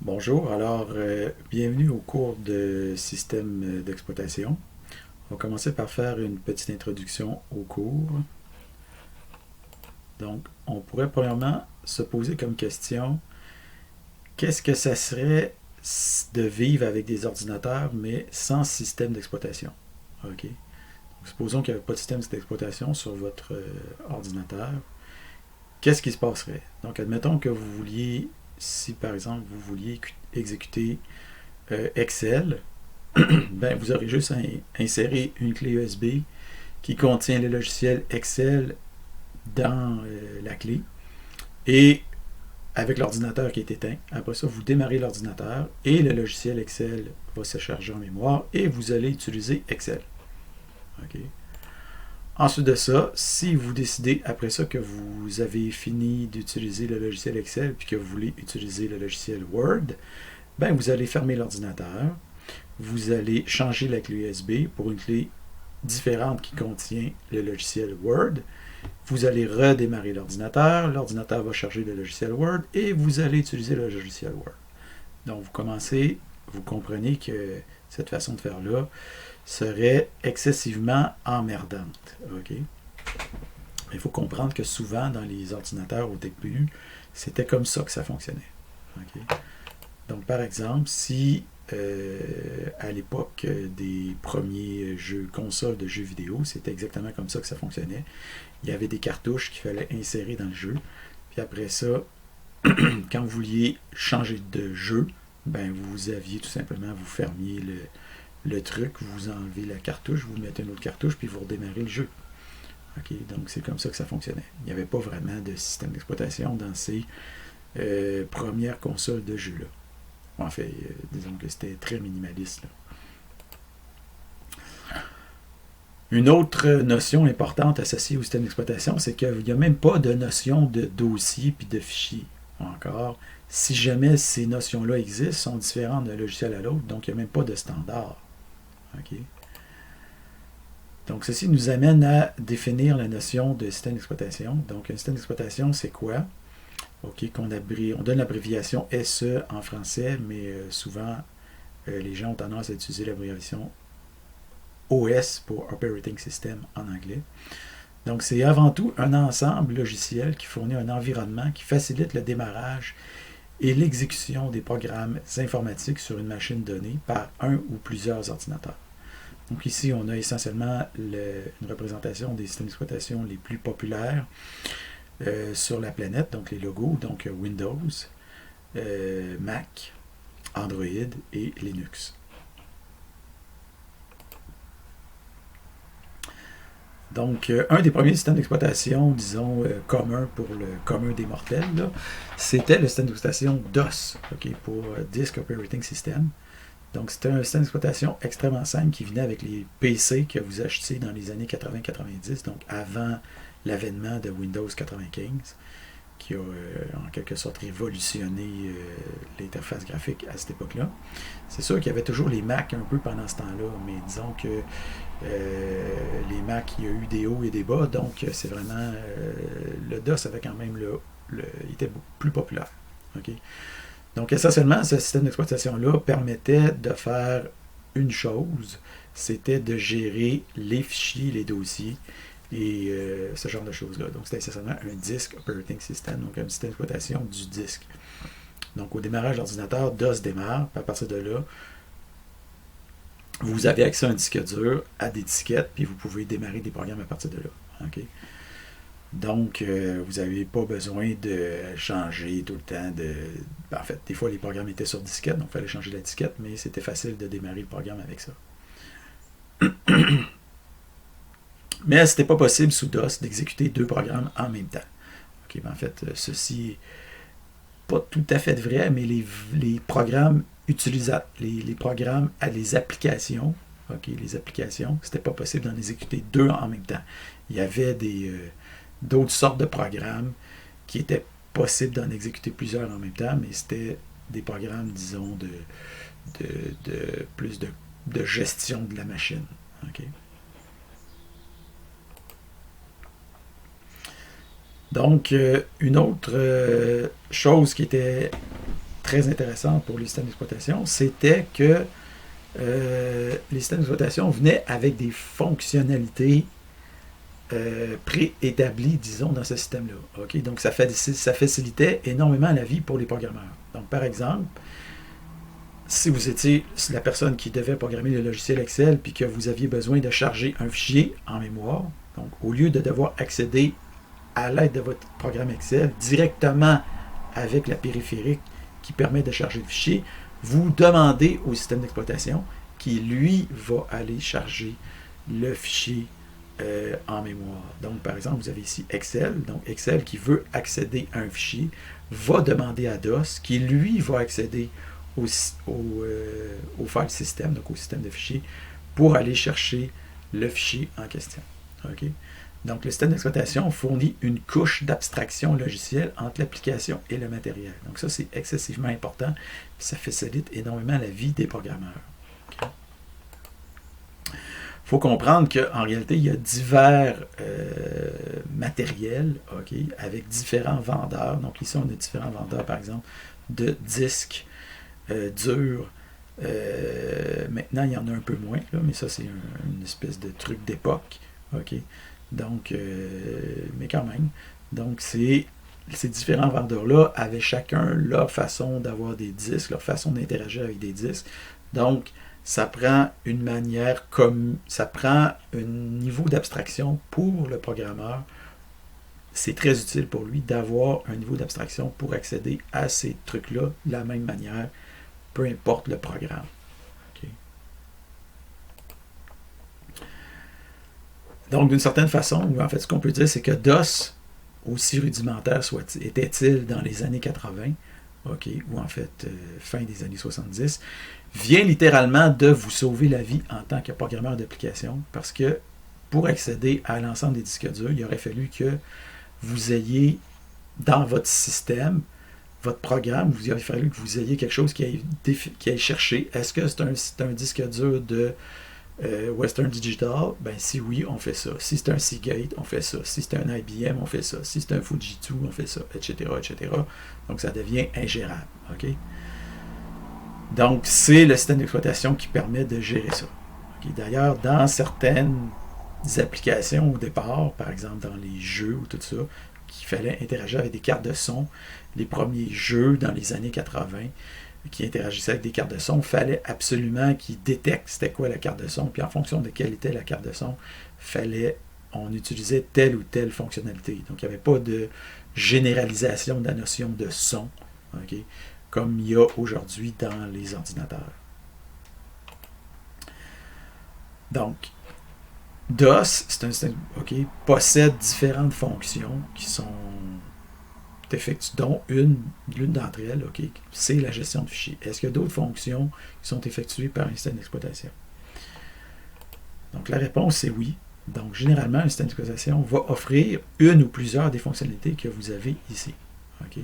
Bonjour, alors bienvenue au cours de système d'exploitation. On va commencer par faire une petite introduction au cours. Donc, on pourrait premièrement se poser comme question, qu'est-ce que ça serait de vivre avec des ordinateurs mais sans système d'exploitation? OK. Donc, supposons qu'il n'y avait pas de système d'exploitation sur votre ordinateur. Qu'est-ce qui se passerait? Donc, admettons que vous vouliez, si par exemple vous vouliez exécuter Excel, ben, vous aurez juste à insérer une clé USB qui contient le logiciel Excel dans la clé et avec l'ordinateur qui est éteint. Après ça, vous démarrez l'ordinateur et le logiciel Excel va se charger en mémoire et vous allez utiliser Excel. OK. Ensuite de ça, si vous décidez après ça que vous avez fini d'utiliser le logiciel Excel puis que vous voulez utiliser le logiciel Word, ben vous allez fermer l'ordinateur, vous allez changer la clé USB pour une clé différente qui contient le logiciel Word. Vous allez redémarrer l'ordinateur va charger le logiciel Word et vous allez utiliser le logiciel Word. Donc vous comprenez que cette façon de faire-là serait excessivement emmerdante. OK? Il faut comprendre que souvent dans les ordinateurs au début, c'était comme ça que ça fonctionnait. OK? Donc par exemple, si à l'époque des premiers jeux consoles de jeux vidéo, c'était exactement comme ça que ça fonctionnait. Il y avait des cartouches qu'il fallait insérer dans le jeu. Puis après ça, quand vous vouliez changer de jeu, ben vous aviez tout simplement, vous fermiez le truc, vous enlevez la cartouche, vous mettez une autre cartouche, puis vous redémarrez le jeu. OK? Donc c'est comme ça que ça fonctionnait. Il n'y avait pas vraiment de système d'exploitation dans ces premières consoles de jeux-là. En fait, disons que c'était très minimaliste. Là. Une autre notion importante associée au système d'exploitation, c'est qu'il n'y a même pas de notion de dossier puis de fichier. Encore, si jamais ces notions-là existent, sont différentes d'un logiciel à l'autre, donc il n'y a même pas de standard. OK? Donc, ceci nous amène à définir la notion de système d'exploitation. Donc, un système d'exploitation, c'est quoi? OK, on donne l'abréviation SE en français, mais souvent, les gens ont tendance à utiliser l'abréviation OS pour Operating System en anglais. Donc, c'est avant tout un ensemble logiciel qui fournit un environnement qui facilite le démarrage et l'exécution des programmes informatiques sur une machine donnée par un ou plusieurs ordinateurs. Donc ici, on a essentiellement une représentation des systèmes d'exploitation les plus populaires sur la planète, donc les logos, donc Windows, Mac, Android et Linux. Donc, un des premiers systèmes d'exploitation, disons, commun pour le commun des mortels, c'était le système d'exploitation DOS, okay, pour Disk Operating System. Donc, c'était un système d'exploitation extrêmement simple qui venait avec les PC que vous achetiez dans les années 80-90, donc avant l'avènement de Windows 95, qui a en quelque sorte révolutionné l'interface graphique à cette époque-là. C'est sûr qu'il y avait toujours les Mac un peu pendant ce temps-là, mais disons que les Mac, il y a eu des hauts et des bas, donc c'est vraiment le DOS avait quand même il était beaucoup plus populaire. Okay? Donc essentiellement, ce système d'exploitation-là permettait de faire une chose, c'était de gérer les fichiers, les dossiers et ce genre de choses-là. Donc c'était essentiellement un Disk Operating System, donc un système d'exploitation du disque. Donc au démarrage de l'ordinateur, DOS démarre, puis à partir de là, vous avez accès à un disque dur, à des disquettes, puis vous pouvez démarrer des programmes à partir de là. Okay? Donc, vous n'avez pas besoin de changer tout le temps de... En fait, des fois, les programmes étaient sur disquette, donc il fallait changer la disquette, mais c'était facile de démarrer le programme avec ça. Mais c'était pas possible sous DOS d'exécuter deux programmes en même temps. Okay, en fait, ceci n'est pas tout à fait vrai, mais les programmes utilisables, les programmes, les applications, les applications, c'était pas possible d'en exécuter deux en même temps. Il y avait d'autres sortes de programmes qui étaient possibles d'en exécuter plusieurs en même temps, mais c'était des programmes, disons, de plus de gestion de la machine. Okay? Donc, une autre chose qui était très intéressante pour les systèmes d'exploitation, c'était que les systèmes d'exploitation venaient avec des fonctionnalités préétablies, disons, dans ce système-là. Okay? Donc, ça facilitait énormément la vie pour les programmeurs. Donc, par exemple, si vous étiez la personne qui devait programmer le logiciel Excel puis que vous aviez besoin de charger un fichier en mémoire, donc au lieu de devoir accéder à l'aide de votre programme Excel directement avec la périphérique qui permet de charger le fichier, vous demandez au système d'exploitation qui, lui, va aller charger le fichier en mémoire. Donc, par exemple, vous avez ici Excel. Donc, Excel qui veut accéder à un fichier va demander à DOS qui, lui, va accéder au file system, donc au système de fichiers, pour aller chercher le fichier en question. Okay? Donc, le système d'exploitation fournit une couche d'abstraction logicielle entre l'application et le matériel. Donc, ça, c'est excessivement important. Ça facilite énormément la vie des programmeurs. Okay? Il faut comprendre qu'en réalité, il y a divers matériels, okay, avec différents vendeurs. Donc, ici, on a différents vendeurs, par exemple, de disques durs. Maintenant, il y en a un peu moins, là, mais ça, c'est une espèce de truc d'époque. Okay? Donc, mais quand même. Donc, ces différents vendeurs-là avaient chacun leur façon d'avoir des disques, leur façon d'interagir avec des disques. Donc, ça prend une manière comme ça prend un niveau d'abstraction pour le programmeur. C'est très utile pour lui d'avoir un niveau d'abstraction pour accéder à ces trucs-là de la même manière, peu importe le programme. Okay. Donc, d'une certaine façon, en fait, ce qu'on peut dire, c'est que DOS, aussi rudimentaire était-il dans les années 80, okay, ou en fait, fin des années 70, vient littéralement de vous sauver la vie en tant que programmeur d'application, parce que pour accéder à l'ensemble des disques durs, il aurait fallu que vous ayez dans votre système, votre programme, il aurait fallu que vous ayez quelque chose qui aille chercher. Est-ce que c'est un disque dur de Western Digital? Ben si oui, on fait ça. Si c'est un Seagate, on fait ça. Si c'est un IBM, on fait ça. Si c'est un Fujitsu, on fait ça, etc., etc. Donc, ça devient ingérable. Okay? Donc, c'est le système d'exploitation qui permet de gérer ça. Okay? D'ailleurs, dans certaines applications au départ, par exemple dans les jeux ou tout ça, qu'il fallait interagir avec des cartes de son, les premiers jeux dans les années 80 qui interagissaient avec des cartes de son, il fallait absolument qu'ils détectent c'était quoi la carte de son, puis en fonction de quelle était la carte de son, on utilisait telle ou telle fonctionnalité. Donc, il n'y avait pas de généralisation de la notion de son, okay, comme il y a aujourd'hui dans les ordinateurs. Donc, DOS, c'est un système, okay, possède différentes fonctions qui sont effectuées, dont l'une d'entre elles, okay, c'est la gestion de fichiers. Est-ce qu'il y a d'autres fonctions qui sont effectuées par un système d'exploitation? Donc, la réponse, c'est oui. Donc, généralement, un système d'exploitation va offrir une ou plusieurs des fonctionnalités que vous avez ici. Okay?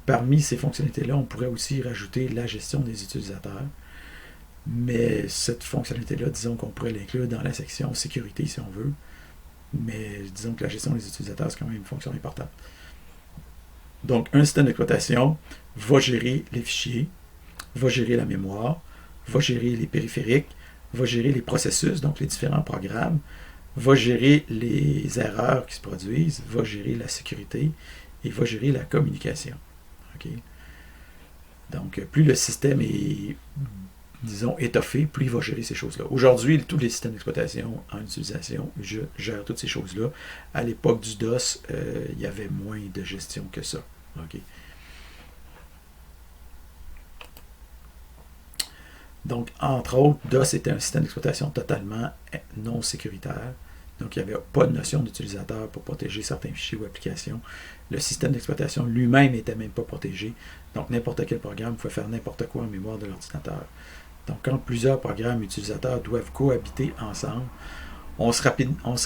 Parmi ces fonctionnalités-là, on pourrait aussi rajouter la gestion des utilisateurs. Mais cette fonctionnalité-là, disons qu'on pourrait l'inclure dans la section sécurité si on veut. Mais disons que la gestion des utilisateurs, c'est quand même une fonction importante. Donc, un système d'exploitation va gérer les fichiers, va gérer la mémoire, va gérer les périphériques, va gérer les processus, donc les différents programmes, va gérer les erreurs qui se produisent, va gérer la sécurité et va gérer la communication. Okay? Donc, plus le système est, disons, étoffé, plus il va gérer ces choses-là. Aujourd'hui, tous les systèmes d'exploitation en utilisation gèrent toutes ces choses-là. À l'époque du DOS, il y avait moins de gestion que ça. Okay. Donc, entre autres, DOS était un système d'exploitation totalement non sécuritaire. Donc, il n'y avait pas de notion d'utilisateur pour protéger certains fichiers ou applications. Le système d'exploitation lui-même n'était même pas protégé. Donc, n'importe quel programme pouvait faire n'importe quoi en mémoire de l'ordinateur. Donc, quand plusieurs programmes utilisateurs doivent cohabiter ensemble, on se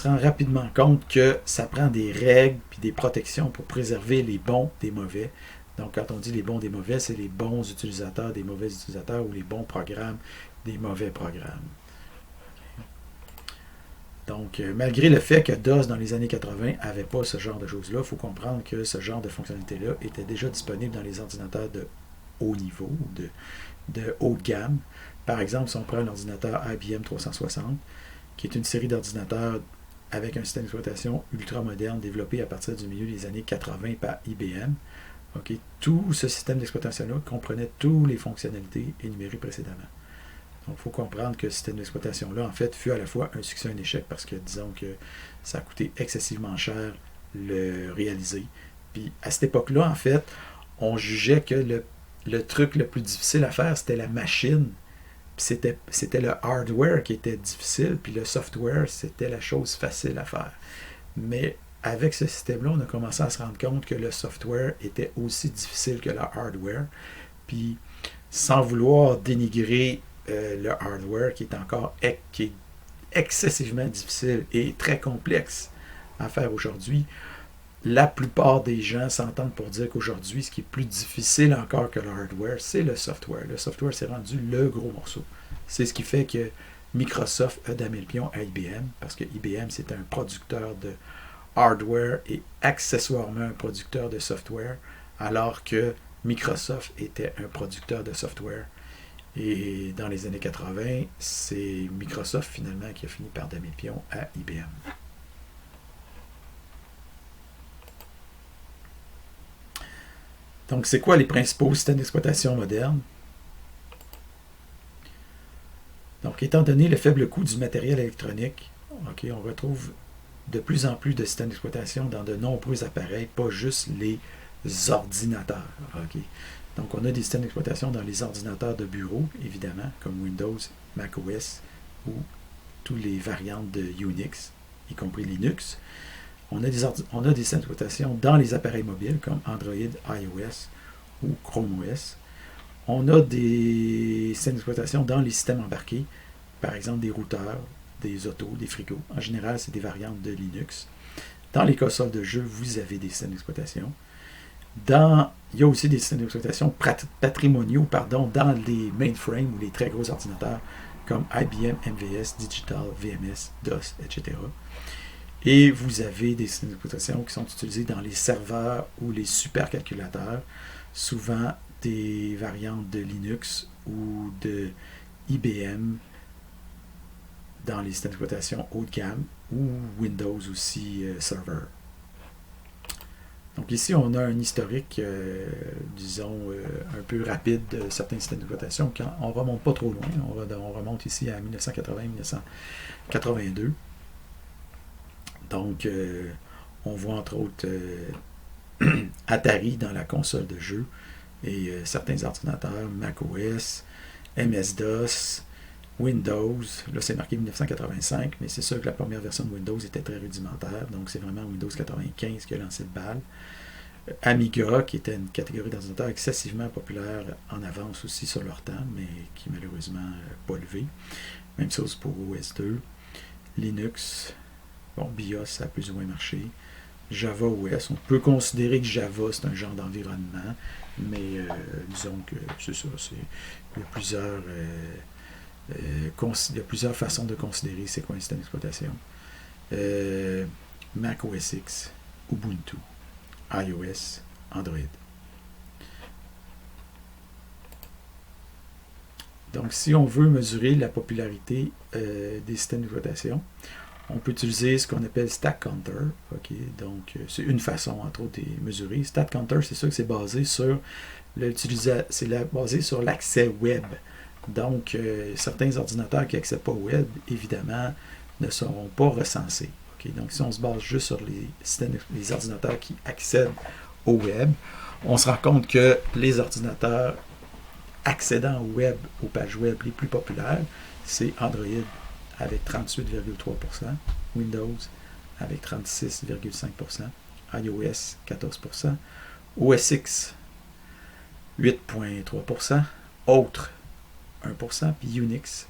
rend rapidement compte que ça prend des règles et des protections pour préserver les bons des mauvais. Donc, quand on dit les bons des mauvais, c'est les bons utilisateurs des mauvais utilisateurs ou les bons programmes des mauvais programmes. Okay. Donc, malgré le fait que DOS dans les années 80 n'avait pas ce genre de choses-là, il faut comprendre que ce genre de fonctionnalité-là était déjà disponible dans les ordinateurs de haut niveau, de haut de gamme. Par exemple, si on prend l'ordinateur IBM 360, qui est une série d'ordinateurs avec un système d'exploitation ultra moderne développé à partir du milieu des années 80 par IBM. Okay. Tout ce système d'exploitation-là comprenait toutes les fonctionnalités énumérées précédemment. Donc, il faut comprendre que ce système d'exploitation-là, en fait, fut à la fois un succès et un échec parce que, disons que ça a coûté excessivement cher le réaliser. Puis, à cette époque-là, en fait, on jugeait que le truc le plus difficile à faire, c'était la machine. Puis c'était le hardware qui était difficile, puis le software, c'était la chose facile à faire. Mais avec ce système-là, on a commencé à se rendre compte que le software était aussi difficile que le hardware. Puis, sans vouloir dénigrer le hardware, qui est excessivement difficile et très complexe à faire aujourd'hui, la plupart des gens s'entendent pour dire qu'aujourd'hui, ce qui est plus difficile encore que le hardware, c'est le software. Le software s'est rendu le gros morceau. C'est ce qui fait que Microsoft a damé le pion à IBM, parce que IBM, c'est un producteur de hardware et accessoirement un producteur de software, alors que Microsoft était un producteur de software. Et dans les années 80, c'est Microsoft finalement qui a fini par damer le pion à IBM. Donc, c'est quoi les principaux systèmes d'exploitation modernes? Donc, étant donné le faible coût du matériel électronique, on retrouve de plus en plus de systèmes d'exploitation dans de nombreux appareils, pas juste les ordinateurs. Donc, on a des systèmes d'exploitation dans les ordinateurs de bureau, évidemment, comme Windows, macOS ou toutes les variantes de Unix, y compris Linux. On a des systèmes d'exploitation dans les appareils mobiles comme Android, iOS ou Chrome OS. On a des systèmes d'exploitation dans les systèmes embarqués, par exemple des routeurs, des autos, des frigos. En général, c'est des variantes de Linux. Dans les consoles de jeux, vous avez des systèmes d'exploitation. Il y a aussi des systèmes d'exploitation patrimoniaux dans les mainframes ou les très gros ordinateurs comme IBM, MVS, Digital, VMS, DOS, etc. Et vous avez des systèmes d'exploitation qui sont utilisés dans les serveurs ou les supercalculateurs, souvent des variantes de Linux ou de IBM dans les systèmes d'exploitation haut de gamme ou Windows aussi Server. Donc ici, on a un historique, disons, un peu rapide de certains systèmes d'exploitation. On ne remonte pas trop loin. On remonte ici à 1980-1982. Donc, on voit entre autres Atari dans la console de jeu et certains ordinateurs, macOS, MS-DOS, Windows. Là, c'est marqué 1985, mais c'est sûr que la première version de Windows était très rudimentaire. Donc, c'est vraiment Windows 95 qui a lancé le bal. Amiga, qui était une catégorie d'ordinateurs excessivement populaire en avance aussi sur leur temps, mais qui malheureusement n'a pas levé. Même chose pour OS2. Linux. Bon, BIOS, ça a plus ou moins marché. Java OS, on peut considérer que Java, c'est un genre d'environnement, mais disons que c'est ça. Il y a plusieurs façons de considérer c'est quoi un système d'exploitation. Mac OS X, Ubuntu, iOS, Android. Donc, si on veut mesurer la popularité des systèmes d'exploitation, on peut utiliser ce qu'on appelle Stack Counter. Donc, c'est une façon, entre autres, de mesurer. Stack Counter, c'est sûr que c'est basé sur basé sur l'accès web. Donc, certains ordinateurs qui n'accèdent pas au web, évidemment, ne seront pas recensés. Donc, si on se base juste sur les ordinateurs qui accèdent au web, on se rend compte que les ordinateurs accédant au web, aux pages web les plus populaires, c'est Android avec 38,3%, Windows avec 36,5%, iOS 14%, OS X 8,3%, autres 1%, puis Linux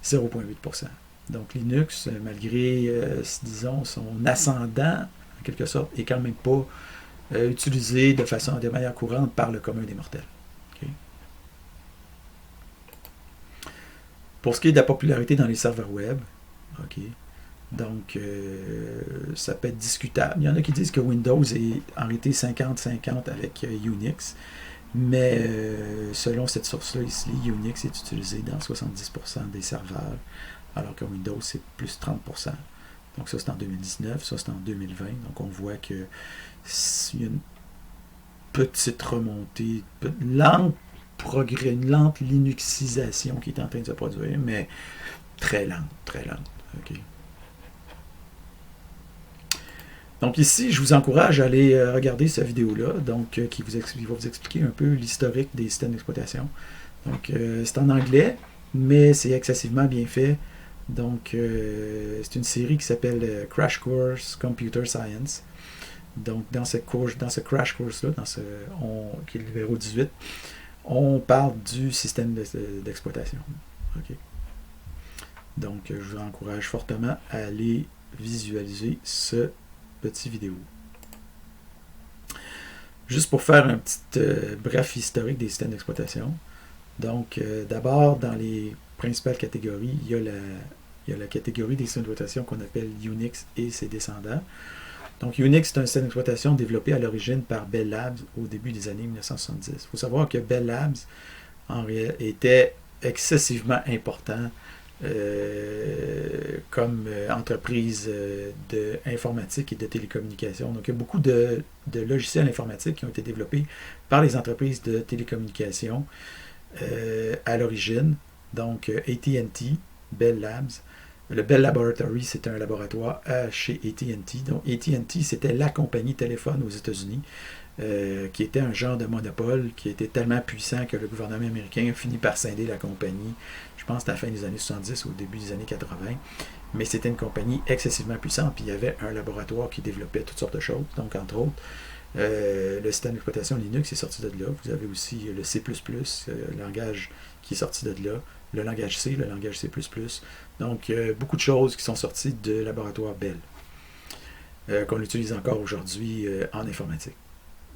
0,8%. Donc Linux, malgré, disons, son ascendant, en quelque sorte, est quand même pas utilisé de manière courante par le commun des mortels. Pour ce qui est de la popularité dans les serveurs web, OK? Donc, ça peut être discutable. Il y en a qui disent que Windows est en réalité 50-50 avec Unix, mais selon cette source-là ici, Unix est utilisé dans 70% des serveurs, alors que Windows, c'est plus 30%. Donc ça, c'est en 2019, ça, c'est en 2020. Donc on voit que il y a une petite remontée, une lente Linuxisation qui est en train de se produire, mais très lente, très lente. Okay. Donc ici, je vous encourage à aller regarder cette vidéo-là, donc qui va vous expliquer un peu l'historique des systèmes d'exploitation. Donc c'est en anglais, mais c'est excessivement bien fait. Donc c'est une série qui s'appelle Crash Course Computer Science. Donc dans ce crash course-là, qui est le numéro 18, on parle du système d'exploitation. Okay. Donc je vous encourage fortement à aller visualiser ce petite vidéo. Juste pour faire un petit bref historique des systèmes d'exploitation. Donc, d'abord, dans les principales catégories, il y a la catégorie des systèmes d'exploitation qu'on appelle Unix et ses descendants. Donc, Unix, c'est un système d'exploitation développé à l'origine par Bell Labs au début des années 1970. Il faut savoir que Bell Labs était excessivement important comme entreprise d'informatique et de télécommunications. Donc, il y a beaucoup de logiciels informatiques qui ont été développés par les entreprises de télécommunications à l'origine. Donc, AT&T, Bell Labs. Le Bell Laboratory, c'était un laboratoire chez AT&T. Donc, AT&T, c'était la compagnie téléphone aux États-Unis qui était un genre de monopole qui était tellement puissant que le gouvernement américain a fini par scinder la compagnie. Je pense à la fin des années 70 ou au début des années 80. Mais c'était une compagnie excessivement puissante. Puis il y avait un laboratoire qui développait toutes sortes de choses. Donc, entre autres, le système d'exploitation Linux est sorti de là. Vous avez aussi le C++, le langage qui est sorti de là. Le langage C, le langage C++. Donc, beaucoup de choses qui sont sorties de laboratoire Bell, qu'on utilise encore aujourd'hui en informatique.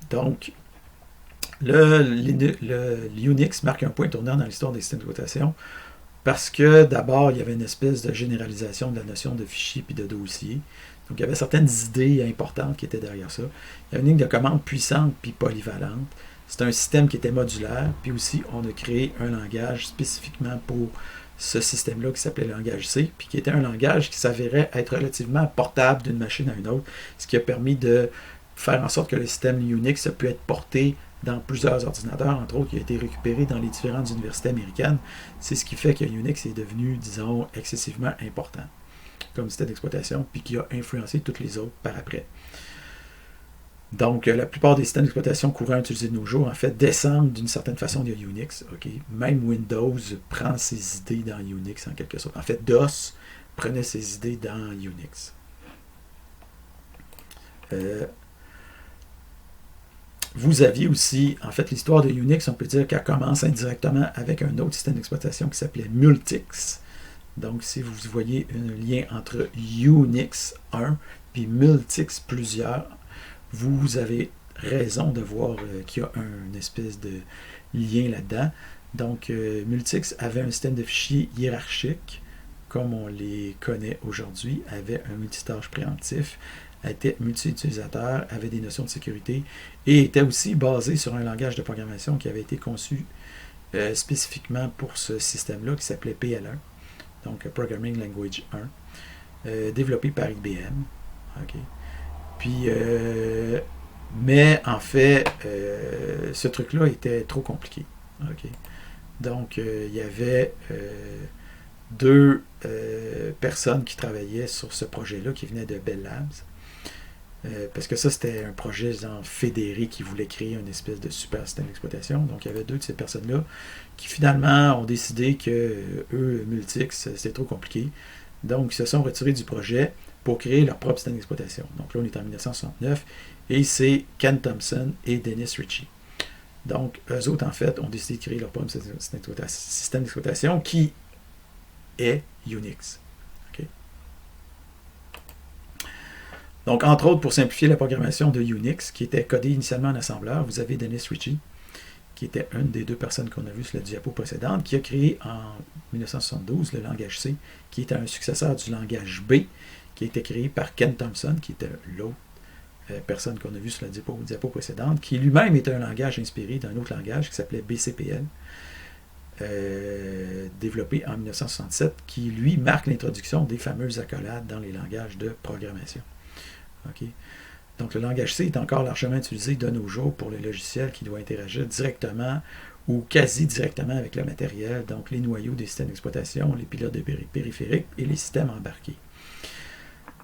Donc, le Unix marque un point tournant dans l'histoire des systèmes d'exploitation parce que d'abord, il y avait une espèce de généralisation de la notion de fichier puis de dossier. Donc, il y avait certaines idées importantes qui étaient derrière ça. Il y avait une ligne de commande puissante puis polyvalente. C'est un système qui était modulaire, puis aussi, on a créé un langage spécifiquement pour ce système-là qui s'appelait le langage C, puis qui était un langage qui s'avérait être relativement portable d'une machine à une autre, ce qui a permis de faire en sorte que le système Unix a pu être porté dans plusieurs ordinateurs, entre autres, qui a été récupéré dans les différentes universités américaines. C'est ce qui fait que Unix est devenu, disons, excessivement important comme système d'exploitation, puis qui a influencé toutes les autres par après. Donc, la plupart des systèmes d'exploitation courants utilisés de nos jours, en fait, descendent d'une certaine façon de Unix. Okay? Même Windows prend ses idées dans Unix, en quelque sorte. En fait, DOS prenait ses idées dans Unix. Vous aviez aussi, en fait, l'histoire de Unix, on peut dire qu'elle commence indirectement avec un autre système d'exploitation qui s'appelait Multics. Donc, si vous voyez un lien entre Unix 1 puis Multics plusieurs, vous avez raison de voir qu'il y a une espèce de lien là-dedans. Donc, Multics avait un système de fichiers hiérarchique, comme on les connaît aujourd'hui, avait un multitâche préemptif, était multi-utilisateur, avait des notions de sécurité et était aussi basé sur un langage de programmation qui avait été conçu spécifiquement pour ce système-là qui s'appelait PL1, donc Programming Language 1, développé par IBM. Okay. Puis, mais en fait, ce truc-là était trop compliqué. Okay. Donc, il y avait deux personnes qui travaillaient sur ce projet-là qui venaient de Bell Labs. Parce que ça, c'était un projet fédéré qui voulait créer une espèce de super système d'exploitation. Donc, il y avait deux de ces personnes-là qui finalement ont décidé que eux, Multics, c'était trop compliqué. Donc, ils se sont retirés du projet pour créer leur propre système d'exploitation. Donc là, on est en 1969 et c'est Ken Thompson et Dennis Ritchie. Donc, eux autres, en fait, ont décidé de créer leur propre système d'exploitation qui est Unix. Okay. Donc, entre autres, pour simplifier la programmation de Unix, qui était codée initialement en assembleur, vous avez Dennis Ritchie, qui était une des deux personnes qu'on a vues sur la diapo précédente, qui a créé en 1972 le langage C, qui était un successeur du langage B, qui a été créé par Ken Thompson, qui était l'autre personne qu'on a vue sur la diapo précédente, qui lui-même était un langage inspiré d'un autre langage qui s'appelait BCPL, développé en 1967, qui, lui, marque l'introduction des fameuses accolades dans les langages de programmation. Okay? Donc, le langage C est encore largement utilisé de nos jours pour les logiciels qui doivent interagir directement ou quasi directement avec le matériel, donc les noyaux des systèmes d'exploitation, les pilotes de périphériques et les systèmes embarqués.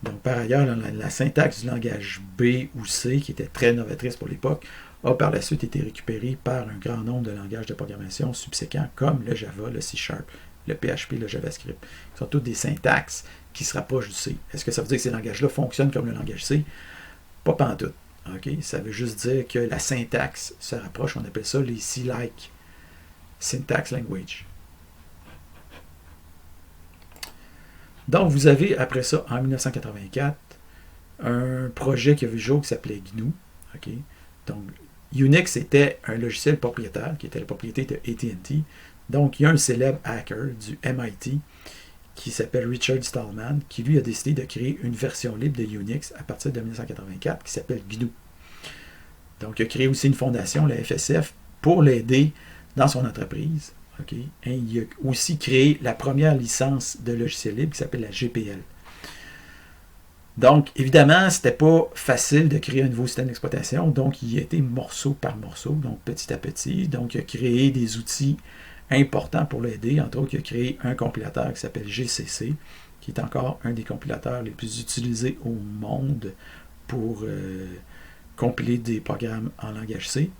Donc, par ailleurs, la syntaxe du langage B ou C, qui était très novatrice pour l'époque, a par la suite été récupérée par un grand nombre de langages de programmation subséquents comme le Java, le C#, le PHP, le JavaScript. Ce sont toutes des syntaxes qui se rapprochent du C. Est-ce que ça veut dire que ces langages-là fonctionnent comme le langage C? Pas pantoute. Okay? Ça veut juste dire que la syntaxe se rapproche. On appelle ça les C-like syntax language. Donc, vous avez, après ça, en 1984, un projet qui a vu le jour qui s'appelait GNU. Okay? Donc, Unix était un logiciel propriétaire, qui était la propriété de AT&T. Donc, il y a un célèbre hacker du MIT qui s'appelle Richard Stallman, qui lui a décidé de créer une version libre de Unix à partir de 1984 qui s'appelle GNU. Donc, il a créé aussi une fondation, la FSF, pour l'aider dans son entreprise. Okay? Et il a aussi créé la première licence de logiciel libre qui s'appelle la GPL. Donc, évidemment, ce n'était pas facile de créer un nouveau système d'exploitation, donc il a été morceau par morceau, donc petit à petit. Donc, il a créé des outils importants pour l'aider. Entre autres, il a créé un compilateur qui s'appelle GCC, qui est encore un des compilateurs les plus utilisés au monde pour compiler des programmes en langage C.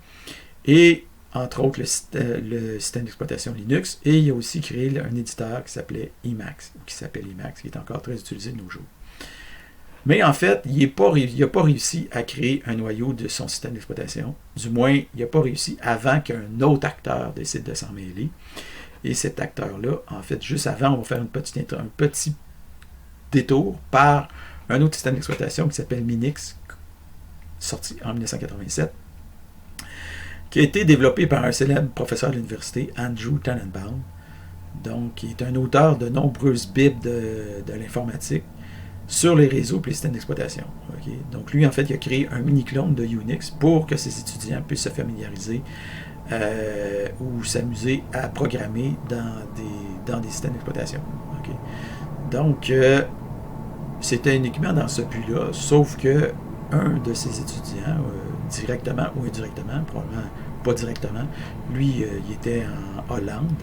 Et, entre autres, le système d'exploitation Linux. Et il a aussi créé un éditeur qui s'appelle Emacs, qui est encore très utilisé de nos jours. Mais en fait, il n'a pas réussi à créer un noyau de son système d'exploitation. Du moins, il n'a pas réussi avant qu'un autre acteur décide de s'en mêler. Et cet acteur-là, en fait, juste avant, on va faire un petit détour par un autre système d'exploitation qui s'appelle Minix, sorti en 1987, qui a été développé par un célèbre professeur de l'université, Andrew Tannenbaum, donc qui est un auteur de nombreuses bibles de l'informatique sur les réseaux et les systèmes d'exploitation. Okay? Donc, lui, en fait, il a créé un mini-clone de Unix pour que ses étudiants puissent se familiariser ou s'amuser à programmer dans des systèmes d'exploitation. Okay? Donc, c'était uniquement dans ce but-là, sauf que un de ses étudiants, directement ou indirectement, probablement pas directement, lui, il était en Hollande.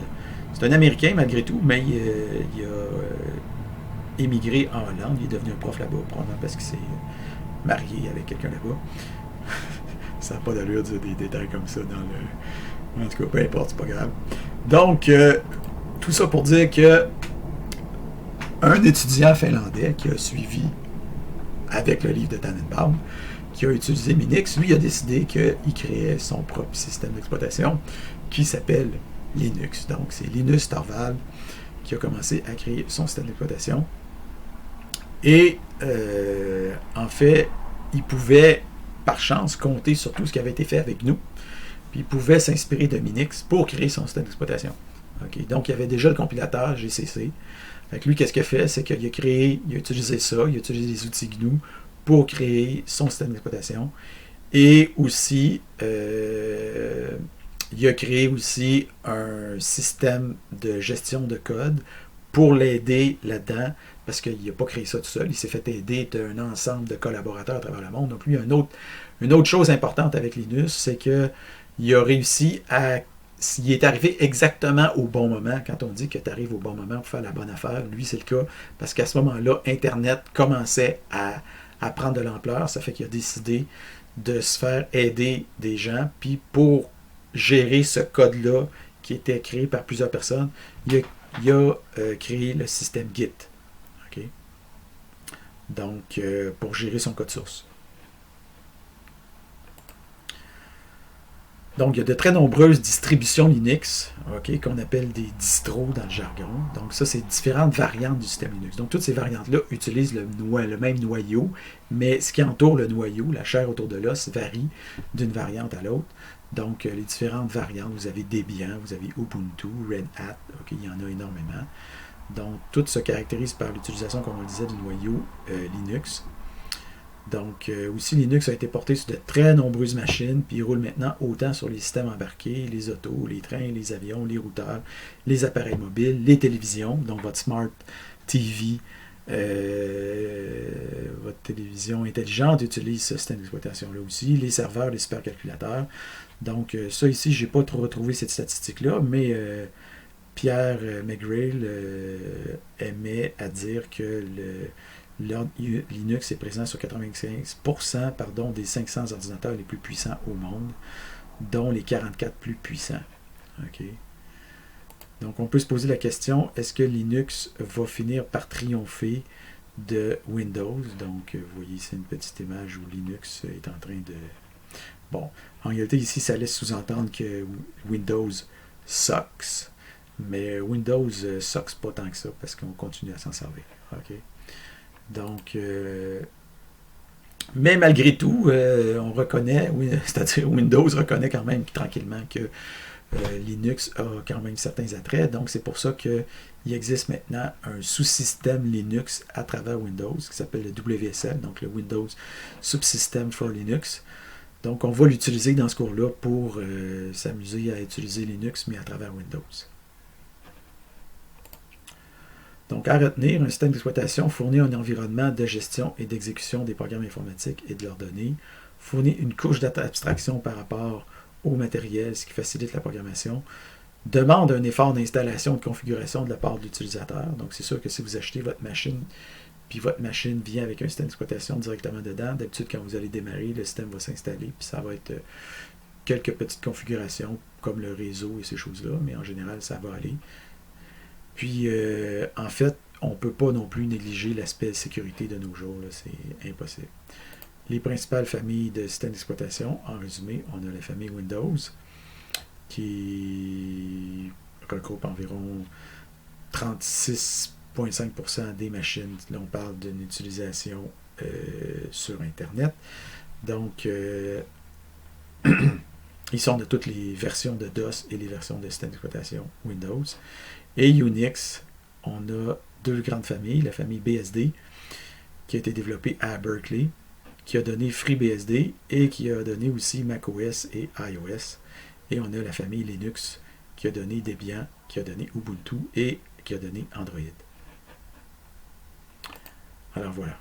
C'est un Américain malgré tout, mais il a émigré en Hollande. Il est devenu un prof là-bas, probablement parce qu'il s'est marié avec quelqu'un là-bas. Ça n'a pas d'allure de dire des détails comme ça dans le... En tout cas, peu importe, c'est pas grave. Donc, tout ça pour dire que un étudiant finlandais qui a suivi avec le livre de Tannenbaum, qui a utilisé Minix, lui a décidé qu'il créait son propre système d'exploitation qui s'appelle Linux. Donc, c'est Linus Torvald qui a commencé à créer son système d'exploitation. Et en fait, il pouvait, par chance, compter sur tout ce qui avait été fait avec nous. Puis il pouvait s'inspirer de Minix pour créer son système d'exploitation. Okay? Donc, il y avait déjà le compilateur GCC. Fait que lui, qu'est-ce qu'il a fait? C'est qu'il a utilisé ça, il a utilisé les outils GNU pour créer son système d'exploitation. Et aussi, il a créé aussi un système de gestion de code pour l'aider là-dedans, parce qu'il n'a pas créé ça tout seul, il s'est fait aider d'un ensemble de collaborateurs à travers le monde. Donc lui, une autre chose importante avec Linus, c'est qu'il a réussi à... Il est arrivé exactement au bon moment. Quand on dit que tu arrives au bon moment pour faire la bonne affaire, lui, c'est le cas, parce qu'à ce moment-là, Internet commençait à prendre de l'ampleur. Ça fait qu'il a décidé de se faire aider des gens, puis pour gérer ce code-là qui était créé par plusieurs personnes, il a créé le système Git. Okay? Donc, pour gérer son code source. Donc, il y a de très nombreuses distributions Linux, okay, qu'on appelle des distros dans le jargon. Donc, ça, c'est différentes variantes du système Linux. Donc, toutes ces variantes-là utilisent le même noyau, mais ce qui entoure le noyau, la chair autour de l'os, varie d'une variante à l'autre. Donc, les différentes variantes, vous avez Debian, vous avez Ubuntu, Red Hat, ok, il y en a énormément. Donc, tout se caractérise par l'utilisation, comme on le disait, du noyau Linux. Donc, aussi, Linux a été porté sur de très nombreuses machines, puis il roule maintenant autant sur les systèmes embarqués, les autos, les trains, les avions, les routeurs, les appareils mobiles, les télévisions, donc votre Smart TV, votre télévision intelligente utilise ce système d'exploitation-là aussi, les serveurs, les supercalculateurs. Donc, ça ici, je n'ai pas trop retrouvé cette statistique-là, mais Pierre McGrail aimait à dire que Linux est présent sur 95% des 500 ordinateurs les plus puissants au monde, dont les 44 plus puissants. Okay. Donc, on peut se poser la question, est-ce que Linux va finir par triompher de Windows? Donc, vous voyez, c'est une petite image où Linux est en train de... Bon, en réalité, ici, ça laisse sous-entendre que Windows sucks, mais Windows sucks pas tant que ça, parce qu'on continue à s'en servir. Okay. Donc, mais malgré tout, on reconnaît, c'est-à-dire Windows reconnaît quand même tranquillement que Linux a quand même certains attraits. Donc, c'est pour ça qu'il existe maintenant un sous-système Linux à travers Windows qui s'appelle le WSL, donc le Windows Subsystem for Linux. Donc, on va l'utiliser dans ce cours-là pour s'amuser à utiliser Linux, mais à travers Windows. Donc, à retenir, un système d'exploitation fournit un environnement de gestion et d'exécution des programmes informatiques et de leurs données, fournit une couche d'abstraction par rapport au matériel, ce qui facilite la programmation, demande un effort d'installation et de configuration de la part de l'utilisateur. Donc, c'est sûr que si vous achetez votre machine, puis votre machine vient avec un système d'exploitation directement dedans, d'habitude, quand vous allez démarrer, le système va s'installer, puis ça va être quelques petites configurations, comme le réseau et ces choses-là, mais en général, ça va aller. Puis, en fait, on ne peut pas non plus négliger l'aspect sécurité de nos jours. C'est impossible. Les principales familles de systèmes d'exploitation, en résumé, on a la famille Windows, qui regroupe environ 36,5% des machines. Là, on parle d'une utilisation sur Internet. Donc, ici, on a toutes les versions de DOS et les versions de système d'exploitation Windows. Et Unix, on a deux grandes familles, la famille BSD, qui a été développée à Berkeley, qui a donné FreeBSD et qui a donné aussi macOS et iOS. Et on a la famille Linux, qui a donné Debian, qui a donné Ubuntu et qui a donné Android. Alors voilà.